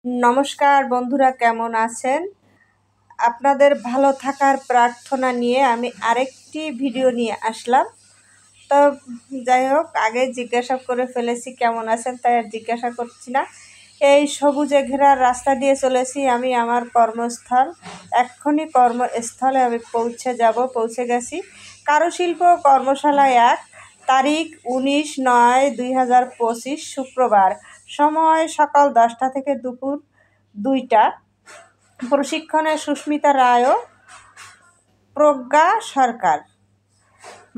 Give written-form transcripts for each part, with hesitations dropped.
নমস্কার বন্ধুরা, কেমন আছেন? আপনাদের ভালো থাকার প্রার্থনা নিয়ে আমি আরেকটি ভিডিও নিয়ে আসলাম। তো যাই হোক, আগে জিজ্ঞাসা করে ফেলেছি কেমন আছেন, তাই আর জিজ্ঞাসা করছি না। এই সবুজে ঘেরা রাস্তা দিয়ে চলেছি আমি আমার কর্মস্থল। এক্ষুনি কর্মস্থলে আমি পৌঁছে গেছি। কারুশিল্প কর্মশালা 1, তারিখ 19/9/2025, শুক্রবার। সময় সকাল 10টা থেকে দুপুর 2টা। প্রশিক্ষণে সুস্মিতা রায়, প্রজ্ঞা সরকার,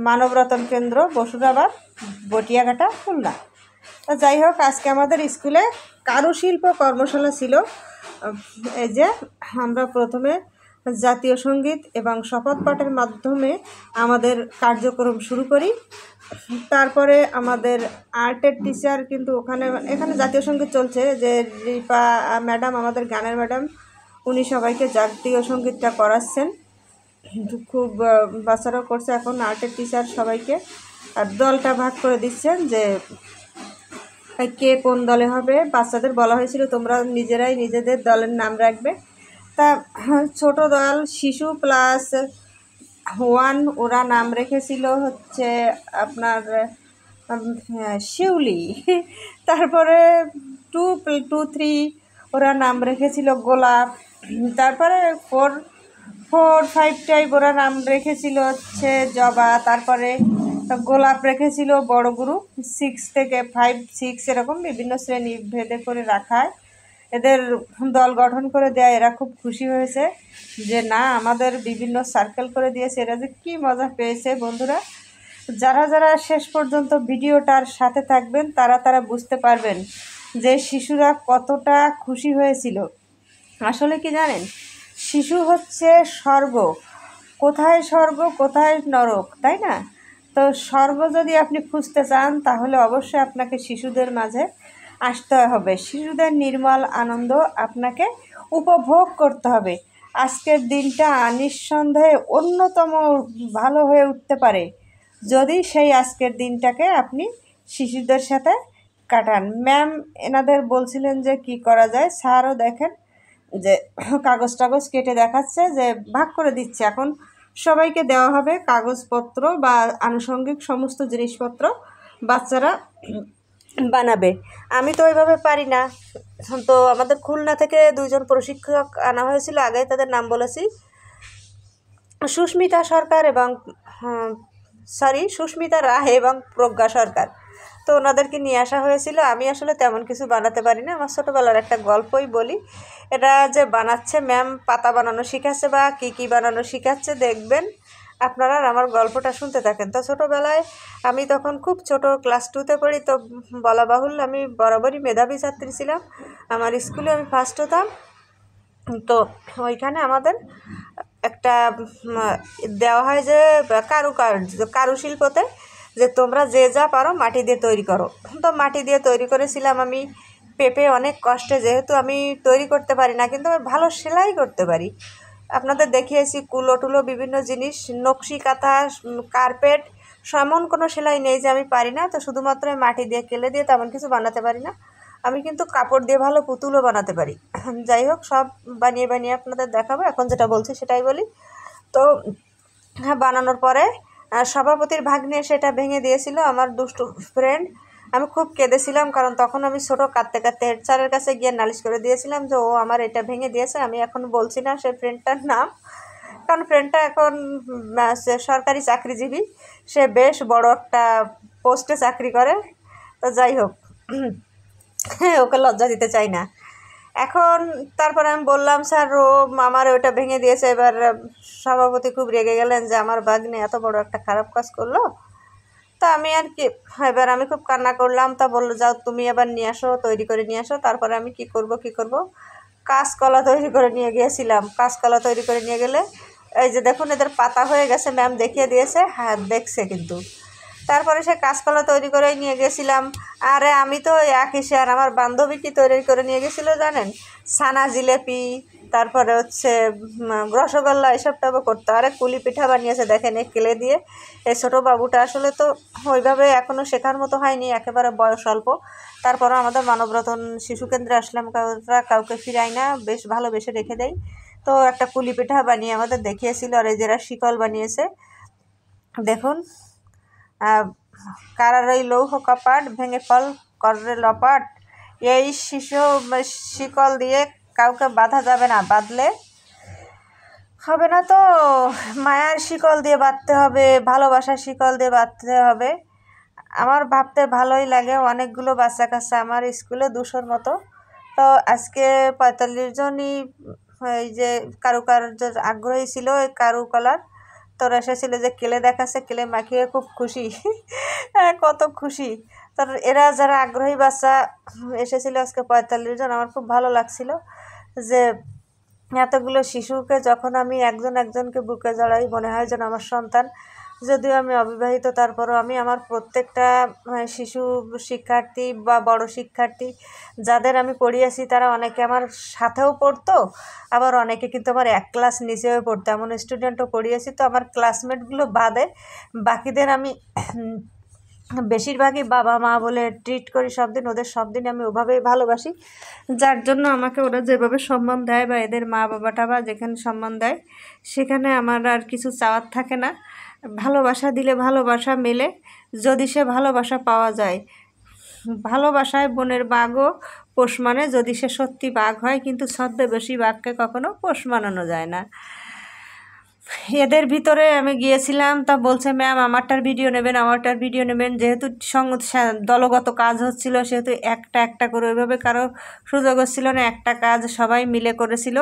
মানবরতন কেন্দ্র, বসুরাবাদ, বটিয়াঘাটা, খুলনা। তো যাই হোক, আজকে আমাদের স্কুলে কারুশিল্প কর্মশালা ছিল। এই যে আমরা প্রথমে জাতীয় সঙ্গীত এবং শপথ পাঠের মাধ্যমে আমাদের কার্যক্রম শুরু করি। তারপরে আমাদের আর্টের টিচার, কিন্তু এখানে জাতীয় সঙ্গীত চলছে, যে রিপা ম্যাডাম, আমাদের গানের ম্যাডাম, উনি সবাইকে জাতীয় সঙ্গীতটা করাচ্ছেন। খুব বাচ্চারাও করছে। এখন আর্টের টিচার সবাইকে আর দলটা ভাগ করে দিচ্ছেন, যে কে কোন দলে হবে। বাচ্চাদের বলা হয়েছিল তোমরা নিজেরাই নিজেদের দলের নাম রাখবে। তা ছোট দল শিশু +1, ওরা নাম রেখেছিল হচ্ছে আপনার শিউলি। তারপরে 2, 2, 3 ওরা নাম রেখেছিল গোলাপ। তারপরে 4, 5 টাইপ ওরা নাম রেখেছিল হচ্ছে জবা। তারপরে গোলাপ রেখেছিল বড় গ্রুপ, 6 থেকে 5, 6 এরকম বিভিন্ন শ্রেণী ভেদে করে রাখায় এদের দল গঠন করে দেয়। এরা খুব খুশি হয়েছে যে না, আমাদের বিভিন্ন সার্কেল করে দিয়েছে। এরা যে কী মজা পেয়েছে বন্ধুরা। যারা যারা শেষ পর্যন্ত ভিডিওটার সাথে থাকবেন তারা বুঝতে পারবেন যে শিশুরা কতটা খুশি হয়েছিল। আসলে কি জানেন, শিশু হচ্ছে স্বর্গ। কোথায় স্বর্গ কোথায় নরক, তাই না? তো স্বর্গ যদি আপনি খুঁজতে চান তাহলে অবশ্যই আপনাকে শিশুদের মাঝে আসতে হবে। শিশুদের নির্মল আনন্দ আপনাকে উপভোগ করতে হবে। আজকের দিনটা নিঃসন্দেহে অন্যতম ভালো হয়ে উঠতে পারে যদি সেই আজকের দিনটাকে আপনি শিশুদের সাথে কাটান। ম্যাম এনাদের বলছিলেন যে কি করা যায়। স্যারও দেখেন যে কাগজ কেটে দেখাচ্ছে, যে ভাগ করে দিচ্ছে। এখন সবাইকে দেওয়া হবে কাগজপত্র বা আনুষঙ্গিক সমস্ত জিনিসপত্র, বাচ্চারা বানাবে। আমি তো ওইভাবে পারি না। তো আমাদের খুলনা থেকে 2 জন প্রশিক্ষক আনা হয়েছিল, আগে তাদের নাম বলেছি, সুস্মিতা সরকার এবং সুস্মিতা রায় এবং প্রজ্ঞা সরকার। তো ওনাদেরকে নিয়ে আসা হয়েছিল। আমি আসলে তেমন কিছু বানাতে পারি না। আমার ছোটোবেলার একটা গল্পই বলি। এটা যে বানাচ্ছে ম্যাম, পাতা বানানো শিখাচ্ছে বা কী বানানো শিখাচ্ছে, দেখবেন আপনারা আমার গল্পটা শুনতে থাকেন। তো ছোটোবেলায় আমি তখন খুব ছোট, ক্লাস 2তে পড়ি। তো বলা বাহুল্য, আমি বরাবরই মেধাবী ছাত্রী ছিলাম। আমার স্কুলে আমি ফার্স্ট হতাম। তো ওইখানে আমাদের একটা দেওয়া হয় যে কারুশিল্পতে, যে তোমরা যে যা পারো মাটি দিয়ে তৈরি করো। তো মাটি দিয়ে তৈরি করেছিলাম আমি পেঁপে, অনেক কষ্টে। যেহেতু আমি তৈরি করতে পারি না, কিন্তু আমি ভালো সেলাই করতে পারি। আপনাদের দেখিয়েছি কুলো টুলো বিভিন্ন জিনিস, নকশি কাঁথা, কার্পেট, এমন কোনো সেলাই নেই যে আমি পারি না। তো শুধুমাত্র মাটি দিয়ে কেলে দিয়ে তেমন কিছু বানাতে পারি না। আমি কিন্তু কাপড় দিয়ে ভালো পুতুলও বানাতে পারি। যাই হোক, সব বানিয়ে আপনাদের দেখাবো। এখন যেটা বলছি সেটাই বলি। তো হ্যাঁ, বানানোর পরে সভাপতির ভাগ্নে সেটা ভেঙে দিয়েছিল, আমার দুষ্টু ফ্রেন্ড। আমি খুব কেঁদেছিলাম, কারণ তখন আমি ছোটো, কাঁদতে হেড স্যারের কাছে গিয়ে নালিশ করে দিয়েছিলাম যে ও আমার এটা ভেঙে দিয়েছে। আমি এখন বলছি না সে ফ্রেন্ডটার নাম, কারণ ফ্রেন্ডটা এখন সরকারি চাকরিজীবী। সে বেশ বড় একটা পোস্টে চাকরি করে। তো যাই হোক, ওকে লজ্জা দিতে চাই না এখন। তারপরে আমি বললাম স্যার, ও আমার ওটা ভেঙে দিয়েছে। এবার সভাপতি খুব রেগে গেলেন যে আমার ভাগ্নে এত বড় একটা খারাপ কাজ করলো। তা আমি আর কি, এবার আমি খুব কান্না করলাম। তা বললো যাও তুমি এবার নিয়ে আসো, তৈরি করে নিয়ে আসো। তারপরে আমি কি করব কাঁচকলা তৈরি করে নিয়ে গিয়েছিলাম। কাঁচকলা তৈরি করে নিয়ে গেলে এই যে দেখুন, এদের পাতা হয়ে গেছে, ম্যাম দেখিয়ে দিয়েছে, হ্যাঁ দেখছে কিন্তু। তারপরে সে কাঁচকলা তৈরি করেই নিয়ে গেছিলাম। আরে আমি তো একই, সে আর আমার বান্ধবী কি তৈরি করে নিয়ে গেছিলো জানেন, ছানা জিলেপি, তারপরে হচ্ছে রসগোল্লা এসব টাইপও করতো। আরে কুলি পিঠা বানিয়েছে দেখেন এই কেলে দিয়ে। এই ছোটো বাবুটা আসলে তো ওইভাবে এখনও শেখার মতো হয়নি, একেবারে বয়স অল্প। তারপরও আমাদের মানবরতন শিশু কেন্দ্রে আসলাম, কাউকে ফিরাই না, বেশ ভালোবেসে রেখে দেয়। তো একটা কুলি পিঠা বানিয়ে আমাদের দেখিয়েছিল, আর এই যারা শিকল বানিয়েছে দেখুন, কারার ওই লৌহ কপাট ভেঙে ফল করে লপাট, এই শিকল দিয়ে কাউকে বাঁধা যাবে না, বাঁধলে হবে না। তো মায়ার শিকল দিয়ে বাঁধতে হবে, ভালোবাসার শিকল দিয়ে বাঁধতে হবে। আমার ভাবতে ভালোই লাগে, অনেকগুলো বাচ্চা কাচ্চা আমার স্কুলে 200-র মতো। তো আজকে 45 জনই এই যে কারুকার্য আগ্রহী ছিল, এই কারুকলার তোরা এসেছিল যে কেলে দেখাচ্ছে, কেলে মাখিয়ে খুব খুশি কত খুশি। তার এরা যারা আগ্রহী বাচ্চা এসেছিল আজকে 45 জন, আমার খুব ভালো লাগছিল যে এতগুলো শিশুকে যখন আমি একজনকে বুকে জড়াই মনে হয় যেন আমার সন্তান। যদিও আমি অবিবাহিত, তারপরও আমি আমার প্রত্যেকটা শিশু শিক্ষার্থী বা বড় শিক্ষার্থী যাদের আমি পড়িয়েছি তারা অনেকে আমার সাথেও পড়তো, আবার অনেকে কিন্তু আমার এক ক্লাস নিচেও পড়তো, এমন স্টুডেন্টও পড়িয়েছি। তো আমার ক্লাসমেটগুলো বাদে বাকিদের আমি বেশিরভাগই বাবা মা বলে ট্রিট করি সব দিন, ওদের সব দিন আমি ওভাবেই ভালোবাসি, যার জন্য আমাকে ওরা যেভাবে সম্মান দেয় বা এদের মা বাবাটা বা যেখানে সম্মান দেয় সেখানে আমার আর কিছু চাওয়ার থাকে না। ভালোবাসা দিলে ভালোবাসা মেলে, যদি সে ভালোবাসা পাওয়া যায়। ভালোবাসায় বনের বাঘও পোষ মানে, যদি সে সত্যি বাঘ হয়, কিন্তু ছদ্মবেশী বাঘকে কখনো পোষ মানানো যায় না। এদের ভিতরে আমি গিয়েছিলাম, তা বলছে ম্যাম আমারটার ভিডিও নেবেন, যেহেতু দলগত কাজ হচ্ছিল সেহেতু একটা করে ওইভাবে কারো সুযোগ হচ্ছিল না, একটা কাজ সবাই মিলে করেছিল।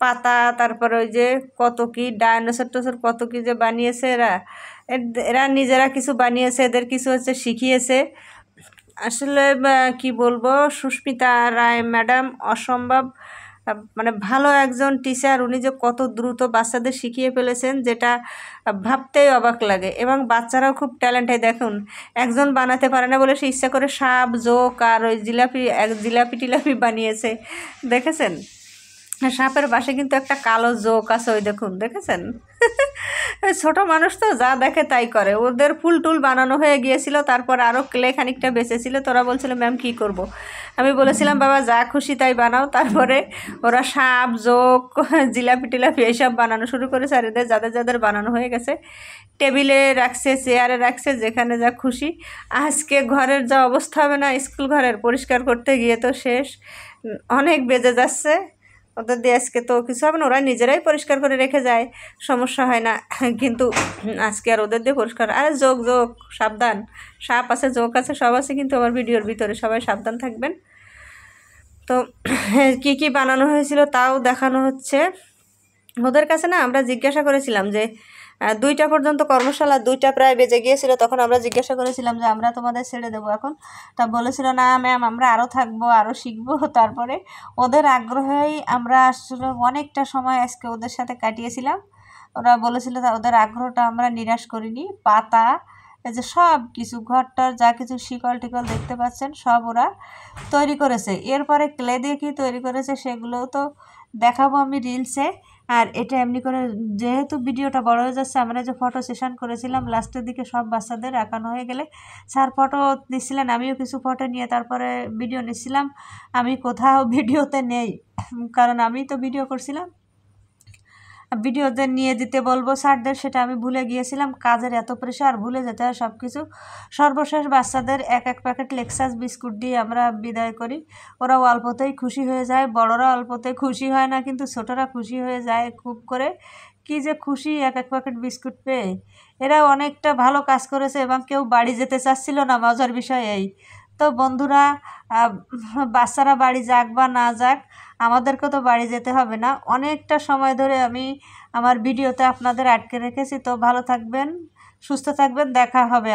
পাতা, তারপরে ওই যে কত কি ডায়নোসর কত কি যে বানিয়েছে এরা নিজেরা কিছু বানিয়েছে, এদের কিছু হচ্ছে শিখিয়েছে। আসলে কি বলবো, সুস্মিতা রায় ম্যাডাম অসম্ভব মানে ভালো একজন টিচার। উনি যে কত দ্রুত বাচ্চাদের শিখিয়ে ফেলেছেন যেটা ভাবতেই অবাক লাগে, এবং বাচ্চারাও খুব ট্যালেন্টেড। দেখুন, একজন বানাতে পারে না বলে সে ইচ্ছা করে সাপ, জোক আর ওই জিলাপি টিলাপি বানিয়েছে, দেখেছেন? সাপের পাশে কিন্তু একটা কালো জোক আছে, ওই দেখুন, দেখেছেন? ছোট মানুষ তো যা দেখে তাই করে। ওদের ফুল টুল বানানো হয়ে গিয়েছিল, তারপর আরও ক্লে খানিকটা বেঁচেছিল। তোরা বলছিল ম্যাম কী করব। আমি বলেছিলাম বাবা যা খুশি তাই বানাও। তারপরে ওরা সাপ, জোক, জিলাপি টিলাপি এইসব বানানো শুরু করেছে, আর এদের যাদের বানানো হয়ে গেছে টেবিলে রাখছে, চেয়ারে রাখছে, যেখানে যা খুশি। আজকে ঘরের যা অবস্থা হবে না, স্কুল ঘরের পরিষ্কার করতে গিয়ে তো শেষ, অনেক বেজে যাচ্ছে। ওদের দিয়ে আজকে তো কিছু হবে না, ওরা নিজেরাই পরিষ্কার করে রেখে যায়, সমস্যা হয় না। কিন্তু আজকে আর ওদের দিয়ে পরিষ্কার, আরে জোক সাবধান, সাপ আছে, জোক আছে, সব আছে কিন্তু আমার ভিডিওর ভিতরে, সবাই সাবধান থাকবেন। তো কি বানানো হয়েছিল তাও দেখানো হচ্ছে। ওদের কাছে না আমরা জিজ্ঞাসা করেছিলাম যে 2টা পর্যন্ত কর্মশালা, 2টা প্রায় বেজে গিয়েছিল, তখন আমরা জিজ্ঞাসা করেছিলাম যে আমরা তোমাদের ছেড়ে দেবো এখন। তা বলেছিল না ম্যাম আমরা আরও থাকবো, আরও শিখবো। তারপরে ওদের আগ্রহেই আমরা আসলে অনেকটা সময় আজকে ওদের সাথে কাটিয়েছিলাম। ওরা বলেছিল ওদের আগ্রহটা আমরা নিরাশ করিনি। পাতা, এই যে সব কিছু ঘরটার যা কিছু শিকল টিকল দেখতে পাচ্ছেন সব ওরা তৈরি করেছে। এরপরে ক্লে দিয়ে কী তৈরি করেছে সেগুলোও তো দেখাবো আমি রিলসে। আর এটা এমনি করে যেহেতু ভিডিওটা বড় হয়ে যাচ্ছে, আমরা যে ফটো সেশন করেছিলাম লাস্টের দিকে সব বাচ্চাদের আঁকানো হয়ে গেলে স্যার ফটো নিচ্ছিলেন, আমিও কিছু ফটো নিয়ে তারপরে ভিডিও নিচ্ছিলাম। আমি কোথাও ভিডিওতে নেই, কারণ আমি তো ভিডিও করছিলাম। ভিডিওতে নিয়ে দিতে বলবো স্যারদের, সেটা আমি ভুলে গিয়েছিলাম। কাজের এত প্রেশার, ভুলে যেতে হয় সব কিছু। সর্বশেষ বাচ্চাদের এক প্যাকেট লেক্সাস বিস্কুট দিয়ে আমরা বিদায় করি। ওরা অল্পতেই খুশি হয়ে যায়, বড়রা অল্পতেই খুশি হয় না, কিন্তু ছোটরা খুশি হয়ে যায় খুব করে। কি যে খুশি এক প্যাকেট বিস্কুট পেয়ে। এরা অনেকটা ভালো কাজ করেছে এবং কেউ বাড়ি যেতে চাচ্ছিল না, মজার বিষয় এই। তো বন্ধুরা, বাচ্চারা বাড়ি যাক বা না যাক, আমাদেরকে তো বাড়ি যেতে হবে না। অনেকটা সময় ধরে আমি আমার ভিডিওতে আপনাদের আটকে রেখেছি। তো ভালো থাকবেন, সুস্থ থাকবেন, দেখা হবে।